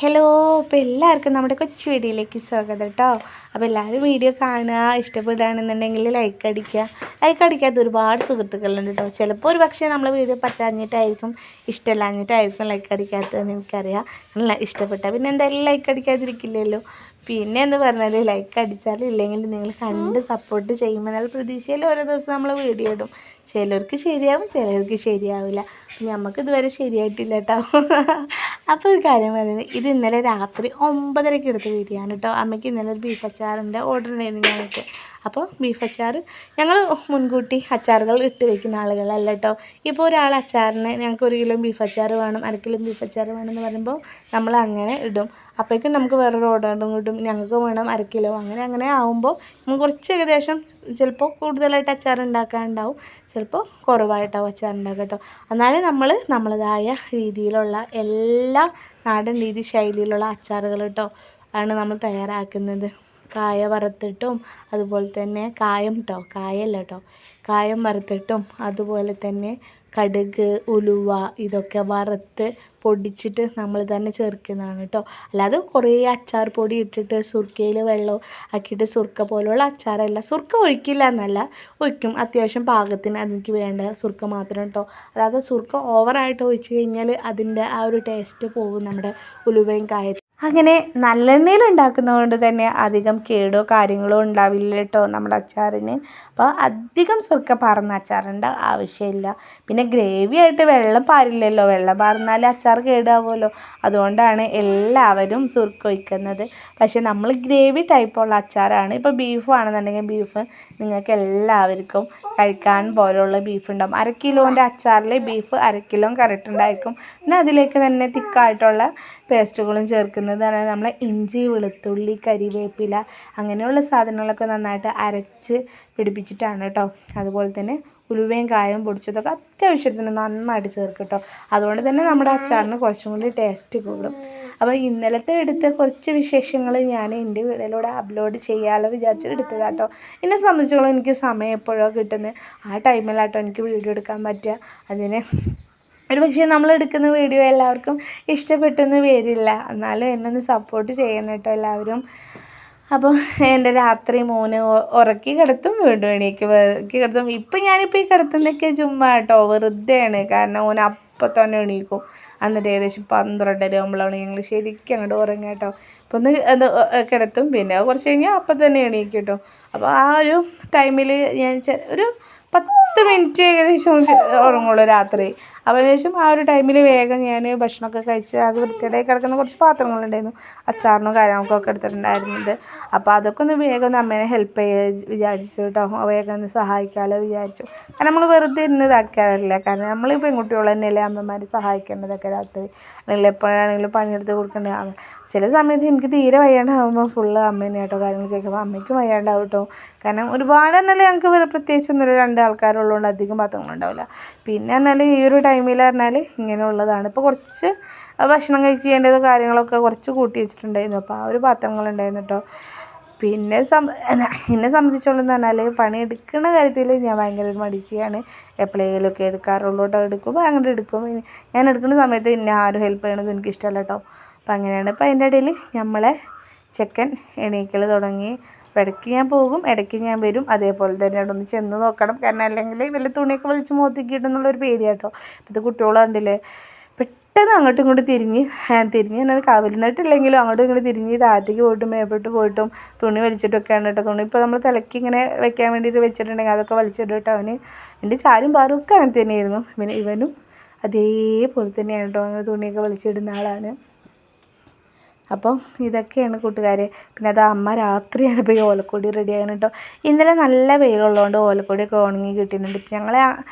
Hello, അപ്പോൾ എല്ലാവർക്കും നമ്മുടെ കൊച്ചു വീഡിയോയിലേക്ക് സ്വാഗതം കേട്ടോ. അപ്പോൾ എല്ലാവരും വീഡിയോ കാണുക, ഇഷ്ടപ്പെടുകയാണെന്നുണ്ടെങ്കിൽ ലൈക്ക് അടിക്കാത്ത ഒരുപാട് സുഹൃത്തുക്കളുണ്ട് കേട്ടോ. ചിലപ്പോൾ ഒരു പക്ഷേ നമ്മൾ വീഡിയോ പറ്റാഞ്ഞിട്ടായിരിക്കും, ഇഷ്ടമില്ലാഞ്ഞിട്ടായിരിക്കും ലൈക്ക് അടിക്കാത്തതെന്ന് എനിക്കറിയാം. നല്ല ഇഷ്ടപ്പെട്ടാൽ പിന്നെ എന്തായാലും ലൈക്ക് അടിക്കാതിരിക്കില്ലല്ലോ. പിന്നെ എന്ന് പറഞ്ഞാൽ ലൈക്ക് അടിച്ചാലും ഇല്ലെങ്കിൽ നിങ്ങൾ കണ്ട് സപ്പോർട്ട് ചെയ്യുമ്പോൾ പ്രതീക്ഷയിൽ ഓരോ ദിവസം നമ്മൾ വീഡിയോ ഇടും. ചിലർക്ക് ശരിയാവും, ചിലർക്ക് ശരിയാവില്ല. നമുക്ക് ഇതുവരെ ശരിയായിട്ടില്ല കേട്ടോ. അപ്പോൾ ഒരു കാര്യം പറയുന്നത്, ഇത് ഇന്നലെ രാത്രി 9:30 എടുത്ത വീഡിയോ ആണ് കേട്ടോ. അമ്മയ്ക്ക് ഇന്നലെ ഒരു ബീഫ് അച്ചാറിൻ്റെ ഓർഡർ ഉണ്ടായിരുന്നു ഞങ്ങൾക്ക്. അപ്പോൾ ബീഫ് അച്ചാർ ഞങ്ങൾ മുൻകൂട്ടി അച്ചാറുകൾ ഇട്ട് വയ്ക്കുന്ന ആളുകളല്ല കേട്ടോ. ഇപ്പോൾ ഒരാൾ അച്ചാറിന് ഞങ്ങൾക്ക് 1 കിലോ ബീഫ് അച്ചാർ വേണം, 1/2 കിലോ ബീഫ് അച്ചാർ വേണമെന്ന് പറയുമ്പോൾ നമ്മൾ അങ്ങനെ ഇടും. അപ്പോഴേക്കും നമുക്ക് വേറൊരു ഓർഡറും കിട്ടും, ഞങ്ങൾക്ക് വേണം 1/2 കിലോ. അങ്ങനെ ആകുമ്പോൾ നമുക്ക് കുറച്ച് ഏകദേശം ചിലപ്പോൾ കൂടുതലായിട്ട് അച്ചാർ ഉണ്ടാക്കാനുണ്ടാവും, ചിലപ്പോൾ കുറവായിട്ടാവും അച്ചാർ ഉണ്ടാക്കുക കേട്ടോ. എന്നാലും നമ്മൾ നമ്മളതായ രീതിയിലുള്ള എല്ലാ നാടൻ രീതി ശൈലിയിലുള്ള അച്ചാറുകൾ കേട്ടോ ആണ് നമ്മൾ തയ്യാറാക്കുന്നത്. കായ വറുത്തിട്ടും അതുപോലെ തന്നെ കായം വറുത്തിട്ടും അതുപോലെ തന്നെ കടുക്, ഉലുവ ഇതൊക്കെ വറുത്ത് പൊടിച്ചിട്ട് നമ്മൾ തന്നെ ചേർക്കുന്നതാണ് കേട്ടോ. അല്ലാതെ കുറേ അച്ചാർ പൊടി ഇട്ടിട്ട് സുർക്കയിൽ വെള്ളം ആക്കിയിട്ട് സുർക്ക പോലുള്ള അച്ചാറല്ല. സുർക്ക ഒഴിക്കില്ല എന്നല്ല, ഒഴിക്കും അത്യാവശ്യം പാകത്തിന് അതിലേക്ക് വേണ്ട സുർക്ക മാത്രം കേട്ടോ. അല്ലാതെ സുർക്ക ഓവറായിട്ട് ഒഴിച്ച് കഴിഞ്ഞാൽ അതിൻ്റെ ആ ഒരു ടേസ്റ്റ് പോകും നമ്മുടെ ഉലുവയും കായത്തിൽ. അങ്ങനെ നല്ലെണ്ണയിൽ ഉണ്ടാക്കുന്നതുകൊണ്ട് തന്നെ അധികം കേടോ കാര്യങ്ങളോ ഉണ്ടാവില്ല കേട്ടോ നമ്മുടെ അച്ചാറിന്. അപ്പോൾ അധികം സുർക്ക പാർന്ന അച്ചാറിൻ്റെ ആവശ്യമില്ല. പിന്നെ ഗ്രേവി ആയിട്ട് വെള്ളം പാരില്ലല്ലോ, വെള്ളം പാർന്നാൽ അച്ചാർ കേടാവുമല്ലോ. അതുകൊണ്ടാണ് എല്ലാവരും സുർക്ക ഒഴിക്കുന്നത്. പക്ഷേ നമ്മൾ ഗ്രേവി ടൈപ്പുള്ള അച്ചാറാണ്. ഇപ്പോൾ ബീഫ് ആണെന്നുണ്ടെങ്കിൽ ബീഫ് നിങ്ങൾക്ക് എല്ലാവർക്കും കഴിക്കാൻ പോലുള്ള ബീഫ് ഉണ്ടാകും. 1/2 കിലോൻ്റെ അച്ചാറിൽ ബീഫ് 1/2 കിലോ കറക്റ്റ് ഉണ്ടായിരിക്കും. പിന്നെ അതിലേക്ക് തന്നെ തിക്കായിട്ടുള്ള പേസ്റ്റുകളും ചേർക്കുന്നതാണ് നമ്മൾ ഇഞ്ചി, വെളുത്തുള്ളി, കരിവേപ്പില അങ്ങനെയുള്ള സാധനങ്ങളൊക്കെ നന്നായിട്ട് അരച്ച് പിടിപ്പിച്ചിട്ടാണ് കേട്ടോ. അതുപോലെ തന്നെ ഉലുവയും കായവും പൊടിച്ചതൊക്കെ അത്യാവശ്യത്തിന് നന്നായിട്ട് ചേർക്കും കേട്ടോ. അതുകൊണ്ട് തന്നെ നമ്മുടെ അച്ചാറിന് കുറച്ചും കൂടി ടേസ്റ്റ് കൂടും. അപ്പോൾ ഇന്നലത്തെ എടുത്ത കുറച്ച് വിശേഷങ്ങൾ ഞാൻ എൻ്റെ വീഡിയോയിലൂടെ അപ്ലോഡ് ചെയ്യാമല്ലോ വിചാരിച്ച് എടുത്തതാണ് കേട്ടോ. എന്നെ സംബന്ധിച്ചോളം എനിക്ക് സമയം എപ്പോഴോ കിട്ടുന്നത് ആ ടൈമിലാട്ടോ എനിക്ക് വീഡിയോ എടുക്കാൻ പറ്റുക. അതിന് ഒരു പക്ഷേ നമ്മൾ എടുക്കുന്ന വീഡിയോ എല്ലാവർക്കും ഇഷ്ടപ്പെട്ടൊന്നും വരില്ല, എന്നാലും എന്നെ ഒന്ന് സപ്പോർട്ട് ചെയ്യണം കേട്ടോ എല്ലാവരും. അപ്പോൾ എൻ്റെ രാത്രി മോന് ഉറക്കി കിടത്തും, വീണ്ടും എണീക്ക് കിടത്തും. ഞാനിപ്പോൾ ഈ കിടത്തുന്നതൊക്കെ ചുമ്മാ കേട്ടോ, വെറുതെയാണ്. കാരണം ഓൻ അപ്പം തന്നെ എണീക്കും. എന്നിട്ട് ഏകദേശം 12:30 ആകുമ്പോഴാണ് ഞങ്ങൾ ശരിക്കും അങ്ങോട്ട് ഉറങ്ങുക കേട്ടോ. അപ്പോൾ ഒന്ന് അത് കിടത്തും, പിന്നെ കുറച്ച് കഴിഞ്ഞാൽ അപ്പം തന്നെ എണീക്കും കേട്ടോ. അപ്പോൾ ആ ഒരു ടൈമിൽ ഞാൻ ഒരു 10 മിനിറ്റ് ഏകദേശം ഉറങ്ങുള്ളൂ രാത്രി. അതിനുശേഷം ആ ഒരു ടൈമിൽ വേഗം ഞാൻ ഭക്ഷണമൊക്കെ കഴിച്ച് ആകെ വൃത്തിയായി കിടക്കുന്ന കുറച്ച് പാത്രങ്ങളുണ്ടായിരുന്നു, അച്ചാറിനും കാര്യങ്ങൾക്കൊക്കെ എടുത്തിട്ടുണ്ടായിരുന്നത്. അപ്പോൾ അതൊക്കെ ഒന്ന് വേഗം ഒന്ന് അമ്മേനെ ഹെൽപ്പ് ചെയ്യുക വിചാരിച്ചു കേട്ടോ. വേഗം ഒന്ന് സഹായിക്കാമല്ലോ വിചാരിച്ചു. കാരണം നമ്മൾ വെറുതെ ഇരുന്ന് ഇതാക്കാറില്ല. കാരണം നമ്മൾ പെൺകുട്ടികൾ തന്നെയല്ലേ അമ്മമാർ സഹായിക്കേണ്ടതൊക്കെ രാത്രി, അല്ലെങ്കിൽ എപ്പോഴാണെങ്കിലും പണിയെടുത്ത് കൊടുക്കേണ്ടതാണ്. ചില സമയത്ത് എനിക്ക് തീരെ വയ്യാണ്ടാകുമ്പോൾ ഫുള്ള് അമ്മേനെ കേട്ടോ കാര്യങ്ങൾ ചെയ്യുമ്പോൾ അമ്മയ്ക്കും വയ്യാണ്ടാവും കേട്ടോ. കാരണം ഒരുപാട് എന്നല്ലേ ഞങ്ങൾക്ക് പ്രത്യേകിച്ചൊന്നുമില്ല, 2 ആൾക്കാരുള്ളതുകൊണ്ട് അധികം പാത്രങ്ങളുണ്ടാവില്ല. പിന്നെ എന്നാൽ ഈ ഒരു ടൈമിൽ പറഞ്ഞാൽ ഇങ്ങനെയുള്ളതാണ്. ഇപ്പോൾ കുറച്ച് ഭക്ഷണം കഴിക്കേണ്ടത് കാര്യങ്ങളൊക്കെ കുറച്ച് കൂട്ടി വെച്ചിട്ടുണ്ടായിരുന്നു. അപ്പോൾ ആ ഒരു പാത്രങ്ങളുണ്ടായിരുന്നു കേട്ടോ. പിന്നെ എന്നെ സംബന്ധിച്ചോളം പറഞ്ഞാൽ പണിയെടുക്കുന്ന കാര്യത്തിൽ ഞാൻ ഭയങ്കര ഒരു മടിച്ചിയാണ്. എപ്പോഴെങ്കിലുമൊക്കെ എടുക്കാറുള്ളൂ കേട്ടോ. എടുക്കുമ്പോൾ അങ്ങനെ എടുക്കും. ഞാൻ എടുക്കുന്ന സമയത്ത് എന്നെ ആരും ഹെൽപ്പ് ചെയ്യണത് എനിക്ക് ഇഷ്ടമല്ല കേട്ടോ. അപ്പം അങ്ങനെയാണ്. അപ്പോൾ അതിൻ്റെ ഇടയിൽ നമ്മളെ ചെക്കൻ എണീക്കൽ തുടങ്ങി. അപ്പോൾ ഇടയ്ക്ക് ഞാൻ പോകും, ഇടയ്ക്ക് ഞാൻ വരും. അതേപോലെ തന്നെ അവിടെ ഒന്ന് ചെന്ന് നോക്കണം. കാരണം അല്ലെങ്കിൽ വല്ല തുണിയൊക്കെ വലിച്ച് മുഖത്തേക്കിടുന്നുള്ളൊരു പേടി കേട്ടോ. ഇപ്പോഴത്തെ കുട്ടികൾ കണ്ടില്ലേ, പെട്ടെന്ന് അങ്ങോട്ടും ഇങ്ങോട്ടും തിരിഞ്ഞ് എന്നാൽ കവിരുന്നിട്ടില്ലെങ്കിലും അങ്ങോട്ടും ഇങ്ങോട്ടും തിരിഞ്ഞ് താഴത്തേക്ക് പോയിട്ടും മേപ്പോട്ട് പോയിട്ടും തുണി വലിച്ചിട്ടൊക്കെയാണ് കേട്ടോ. തുണി ഇപ്പോൾ നമ്മൾ തലയ്ക്ക് ഇങ്ങനെ വെക്കാൻ വേണ്ടിയിട്ട് വെച്ചിട്ടുണ്ടെങ്കിൽ അതൊക്കെ വലിച്ചിട്ട് കേട്ടോ. അവന് എൻ്റെ ചാരും പാറും ഒക്കെ അങ്ങനെ തന്നെയായിരുന്നു. പിന്നെ ഇവനും അതേപോലെ തന്നെയാണ് കേട്ടോ, അങ്ങനെ തുണിയൊക്കെ വലിച്ചിടുന്ന ആളാണ്. അപ്പം ഇതൊക്കെയാണ് കൂട്ടുകാരെ. പിന്നെ അത് അമ്മ രാത്രിയാണ് ഇപ്പോൾ ഈ ഓലക്കൊടി റെഡി ആകാൻ കേട്ടോ. ഇന്നലെ നല്ല വെയിലുള്ളതുകൊണ്ട് ഓലക്കൊടിയൊക്കെ ഉണങ്ങി കിട്ടുന്നുണ്ട്. ഇപ്പം ഞങ്ങളെ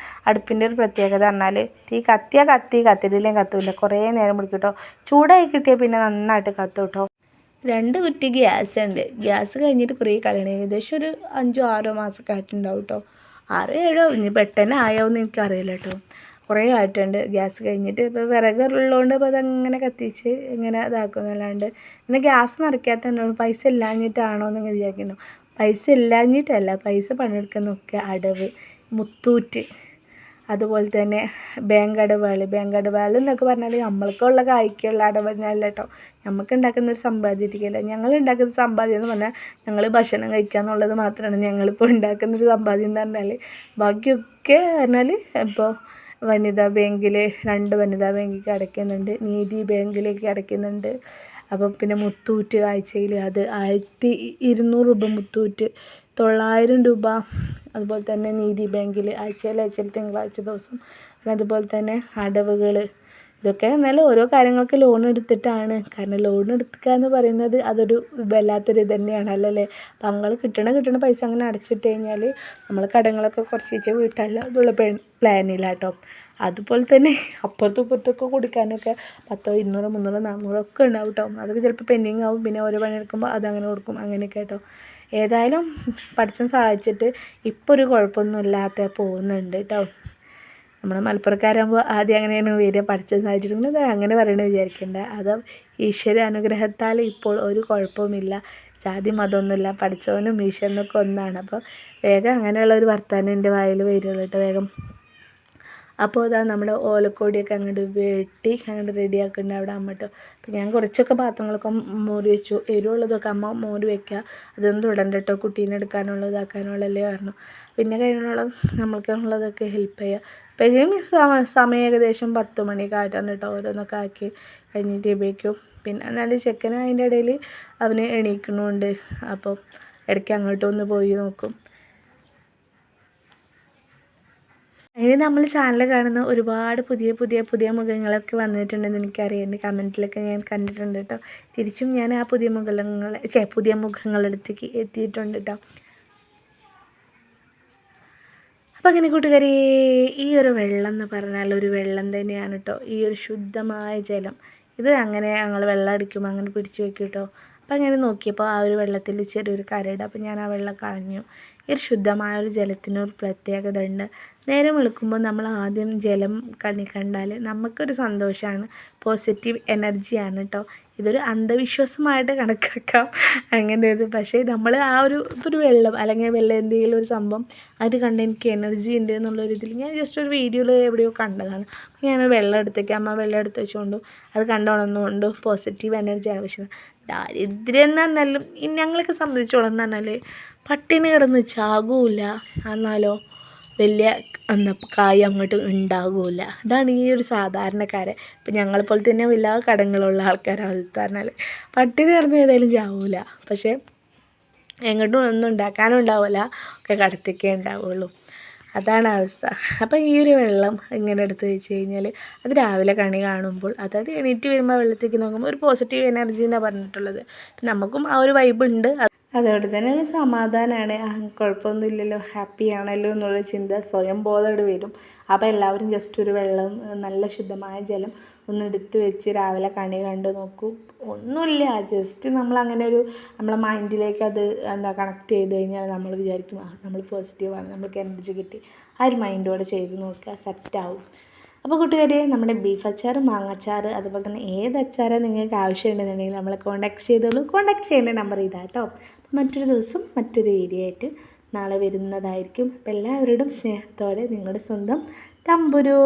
അടുപ്പിൻ്റെ ഒരു പ്രത്യേകത പറഞ്ഞാൽ തീ കത്തിയാൽ കത്തിയില്ലെങ്കിൽ കത്തൂല്ല, കുറേ നേരം പിടിക്കും കേട്ടോ. ചൂടായി കിട്ടിയാൽ പിന്നെ നന്നായിട്ട് കത്തും കേട്ടോ. 2 കുറ്റി ഗ്യാസ് ഉണ്ട്. ഗ്യാസ് കഴിഞ്ഞിട്ട് കുറേ കാലമാണ്, ഏകദേശം ഒരു 5-6 മാസമൊക്കെ ആയിട്ടുണ്ടാവും കേട്ടോ. 6-7 ഇനി പെട്ടെന്ന് ആയോന്ന് എനിക്കറിയില്ല കേട്ടോ. കുറേ ആയിട്ടുണ്ട് ഗ്യാസ് കഴിഞ്ഞിട്ട്. ഇപ്പോൾ വിറകുള്ളതുകൊണ്ട് ഇപ്പോൾ അതങ്ങനെ കത്തിച്ച് ഇങ്ങനെ ഇതാക്കുന്നല്ലാണ്ട്. പിന്നെ ഗ്യാസ് നിറയ്ക്കാത്ത പൈസ ഇല്ലാഞ്ഞിട്ടാണോ എന്ന് വിചാരിക്കുന്നു. പൈസ ഇല്ലാഞ്ഞിട്ടല്ല, പൈസ പണിയെടുക്കുന്നതൊക്കെ അടവ്, മുത്തൂറ്റ് അതുപോലെ തന്നെ ബാങ്ക് അടവാൾ എന്നൊക്കെ പറഞ്ഞാൽ നമ്മൾക്കുള്ള കായ്ക്കുള്ള അടവല്ല കേട്ടോ. നമുക്ക് ഉണ്ടാക്കുന്ന ഒരു സമ്പാദ്യം ഇരിക്കില്ല. ഞങ്ങൾ ഉണ്ടാക്കുന്ന സമ്പാദ്യം എന്ന് പറഞ്ഞാൽ ഞങ്ങൾ ഭക്ഷണം കഴിക്കുക എന്നുള്ളത് മാത്രമാണ് ഞങ്ങളിപ്പോൾ ഉണ്ടാക്കുന്നൊരു സമ്പാദ്യം എന്ന് പറഞ്ഞാൽ. ബാക്കിയൊക്കെ പറഞ്ഞാൽ ഇപ്പോൾ വനിതാ ബാങ്കിൽ 2 വനിതാ ബാങ്കിലേക്ക് അടയ്ക്കുന്നുണ്ട്, നീതി ബാങ്കിലേക്ക് അടയ്ക്കുന്നുണ്ട്. അപ്പോൾ പിന്നെ മുത്തൂറ്റ് ആഴ്ചയിൽ അത് 1200 രൂപ മുത്തൂറ്റ്, 900 രൂപ. അതുപോലെ തന്നെ നീതി ബാങ്കിൽ ആഴ്ചയിൽ തിങ്കളാഴ്ച ദിവസം. അതുപോലെ തന്നെ അടവുകൾ, ഇതൊക്കെ എന്നാൽ ഓരോ കാര്യങ്ങൾക്ക് ലോൺ എടുത്തിട്ടാണ്. കാരണം ലോൺ എടുക്കുക എന്ന് പറയുന്നത് അതൊരു വല്ലാത്തൊരു ഇത് തന്നെയാണ് അല്ലല്ലേ. അപ്പം നമ്മൾ കിട്ടണ പൈസ അങ്ങനെ അടച്ചിട്ട് കഴിഞ്ഞാൽ നമ്മൾ കടങ്ങളൊക്കെ കുറച്ച് വീട്ടാൽ അതുള്ള പ്ലാനില്ല കേട്ടോ. അതുപോലെ തന്നെ അപ്പുറത്തും ഇപ്പുറത്തൊക്കെ കൊടുക്കാനൊക്കെ 10, 200, 300, 400 ഒക്കെ ഉണ്ടാവും കേട്ടോ. അതൊക്കെ ചിലപ്പോൾ പെൻഡിങ് ആവും. പിന്നെ ഓരോ പണിയെടുക്കുമ്പോൾ അതങ്ങനെ കൊടുക്കും, അങ്ങനെയൊക്കെ കേട്ടോ. ഏതായാലും പഠിച്ചം സഹായിച്ചിട്ട് ഇപ്പോൾ ഒരു കുഴപ്പമൊന്നും ഇല്ലാതെ പോകുന്നുണ്ട് കേട്ടോ. നമ്മൾ മലപ്പുറക്കാരാകുമ്പോൾ ആദ്യം അങ്ങനെയാണ് വരിക, പഠിച്ചം സഹായിച്ചിട്ടുണ്ടെങ്കിൽ അങ്ങനെ പറയണമെന്ന് വിചാരിക്കേണ്ട. അത് ഈശ്വര അനുഗ്രഹത്താൽ ഇപ്പോൾ ഒരു കുഴപ്പവുമില്ല. ജാതി മതമൊന്നുമില്ല, പഠിച്ചവനും ഈശ്വരനൊക്കെ ഒന്നാണ്. അപ്പോൾ വേഗം അങ്ങനെയുള്ള ഒരു വർത്താനം എൻ്റെ വായിൽ വരുള്ളൂ കേട്ടോ വേഗം. അപ്പോൾ ഇതാ നമ്മുടെ ഓലക്കോടിയൊക്കെ അങ്ങോട്ട് വെട്ടി അങ്ങോട്ട് റെഡിയാക്കുന്നുണ്ട് അവിടെ അമ്മ കേട്ടോ. അപ്പോൾ ഞാൻ കുറച്ചൊക്കെ പാത്രങ്ങളൊക്കെ മോര് വെച്ചു. എരിവുള്ളതൊക്കെ അമ്മ മോര് വെക്കുക, അതൊന്നും തുടണ്ട കേട്ടോ, കുട്ടീനെ എടുക്കാനുള്ള ഇതാക്കാനുള്ളതല്ലേ പറഞ്ഞു. പിന്നെ കഴിഞ്ഞുള്ള നമ്മൾക്കുള്ളതൊക്കെ ഹെൽപ്പ് ചെയ്യുക. അപ്പോൾ സമയം ഏകദേശം 10 മണിയൊക്കെ ആയിട്ടാണ് കേട്ടോ ഓരോന്നൊക്കെ ആക്കി കഴിഞ്ഞിട്ട്. പിന്നെ എന്നാലും ചെക്കന് അതിൻ്റെ ഇടയിൽ അവന് എണീക്കണമുണ്ട്. അപ്പോൾ ഇടയ്ക്ക് അങ്ങോട്ടൊന്ന് പോയി നോക്കും. അതിന് നമ്മൾ ചാനൽ കാണുന്ന ഒരുപാട് പുതിയ മുഖങ്ങളൊക്കെ വന്നിട്ടുണ്ടെന്ന് എനിക്കറിയാം. എൻ്റെ കമൻറ്റിലൊക്കെ ഞാൻ കണ്ടിട്ടുണ്ട് കേട്ടോ. തിരിച്ചും ഞാൻ ആ പുതിയ മുഖങ്ങളടുത്തേക്ക് എത്തിയിട്ടുണ്ട് കേട്ടോ. അപ്പം അങ്ങനെ കൂട്ടുകാരെ, ഈ ഒരു വെള്ളം എന്ന് പറഞ്ഞാൽ ഒരു വെള്ളം തന്നെയാണ് കേട്ടോ. ഈ ഒരു ശുദ്ധമായ ജലം, ഇത് അങ്ങനെ ഞങ്ങൾ വെള്ളം അടിക്കുമ്പോൾ അങ്ങനെ പിടിച്ച് വെക്കും കേട്ടോ. അപ്പം അങ്ങനെ നോക്കിയപ്പോൾ ആ ഒരു വെള്ളത്തിൽ ചെറിയൊരു കരട്. അപ്പം ഞാൻ ആ വെള്ളം കളഞ്ഞു. ഈ ഒരു ശുദ്ധമായ ഒരു ജലത്തിനൊരു പ്രത്യേകത ഉണ്ട്. നേരം വെളുക്കുമ്പോൾ നമ്മൾ ആദ്യം ജലം കണ്ടാൽ നമുക്കൊരു സന്തോഷമാണ്, പോസിറ്റീവ് എനർജിയാണ് കേട്ടോ. ഇതൊരു അന്ധവിശ്വാസമായിട്ട് കണക്കാക്കാം അങ്ങനെ ഇത്. പക്ഷേ നമ്മൾ ആ ഒരു വെള്ളം അല്ലെങ്കിൽ എന്തെങ്കിലും ഒരു സംഭവം അത് കണ്ട് എനിക്ക് എനർജി ഉണ്ട് എന്നുള്ളൊരിതിൽ ഞാൻ ജസ്റ്റ് ഒരു വീഡിയോയിൽ എവിടെയോ കണ്ടതാണ്. അപ്പോൾ ഞാൻ വെള്ളം എടുത്തേക്ക് അമ്മ വെള്ളം എടുത്ത് വെച്ചുകൊണ്ട് അത് കണ്ടോണമെന്നുകൊണ്ട് പോസിറ്റീവ് എനർജിയാണ്. പക്ഷേ ദാരിദ്ര്യം എന്ന് പറഞ്ഞാലും ഞങ്ങളൊക്കെ സംബന്ധിച്ചോളം എന്ന് പറഞ്ഞാൽ പട്ടിണി കിടന്ന് ചാകൂല, എന്നാലോ വലിയ കായ് അങ്ങോട്ട് ഉണ്ടാകില്ല. ഇതാണ് ഈ ഒരു സാധാരണക്കാരെ. ഇപ്പം ഞങ്ങളെപ്പോലെ തന്നെ വലിയ കടങ്ങളുള്ള ആൾക്കാരാണ് പറഞ്ഞാൽ പട്ടിണി കിടന്ന് ഏതായാലും ചാവില്ല. പക്ഷേ എങ്ങോട്ടും ഒന്നും ഉണ്ടാക്കാനും ഉണ്ടാവില്ല, ഒക്കെ കടത്തിക്കേ ഉണ്ടാവുള്ളൂ. അതാണ് അവസ്ഥ. അപ്പം ഈ ഒരു വെള്ളം ഇങ്ങനെ എടുത്ത് വെച്ച് കഴിഞ്ഞാൽ അത് രാവിലെ കണി കാണുമ്പോൾ, അതായത് എണീറ്റ് വരുമ്പോൾ വെള്ളത്തേക്ക് നോക്കുമ്പോൾ ഒരു പോസിറ്റീവ് എനർജി എന്നാണ് പറഞ്ഞിട്ടുള്ളത്. നമുക്കും ആ ഒരു വൈബ് ഉണ്ട്. അതോടെ തന്നെ ഒരു സമാധാനമാണ്. കുഴപ്പമൊന്നുമില്ലല്ലോ, ഹാപ്പി ആണല്ലോ എന്നുള്ള ചിന്ത സ്വയം ബോധം വരും. അപ്പോൾ എല്ലാവരും ജസ്റ്റ് ഒരു വെള്ളം, നല്ല ശുദ്ധമായ ജലം ഒന്ന് എടുത്ത് വെച്ച് രാവിലെ കണി കണ്ട് നോക്കൂ. ഒന്നുമില്ല, ജസ്റ്റ് നമ്മളങ്ങനെ നമ്മളെ മൈൻഡിലേക്ക് അത് കണക്ട് ചെയ്ത് കഴിഞ്ഞാൽ നമ്മൾ വിചാരിക്കും നമ്മൾ പോസിറ്റീവാണ്, നമ്മൾക്ക് എനർജി കിട്ടി. ആ ഒരു മൈൻഡോടെ ചെയ്ത് നോക്കുക, സെറ്റാവും. അപ്പോൾ കൂട്ടുകാരെ, നമ്മുടെ ബീഫ് അച്ചാർ, മാങ്ങച്ചാർ, അതുപോലെ തന്നെ ഏത് അച്ചാറാണ് നിങ്ങൾക്ക് ആവശ്യമുണ്ടെന്നുണ്ടെങ്കിൽ നമ്മളെ കോൺടാക്ട് ചെയ്തോളൂ. കോൺടാക്ട് ചെയ്യേണ്ട നമ്പർ ഇതാ കേട്ടോ. മറ്റൊരു ദിവസം മറ്റൊരു വീഡിയോ ആയിട്ട് നാളെ വരുന്നതായിരിക്കും. അപ്പോൾ എല്ലാവരോടും സ്നേഹത്തോടെ നിങ്ങളുടെ സ്വന്തം തമ്പുരു.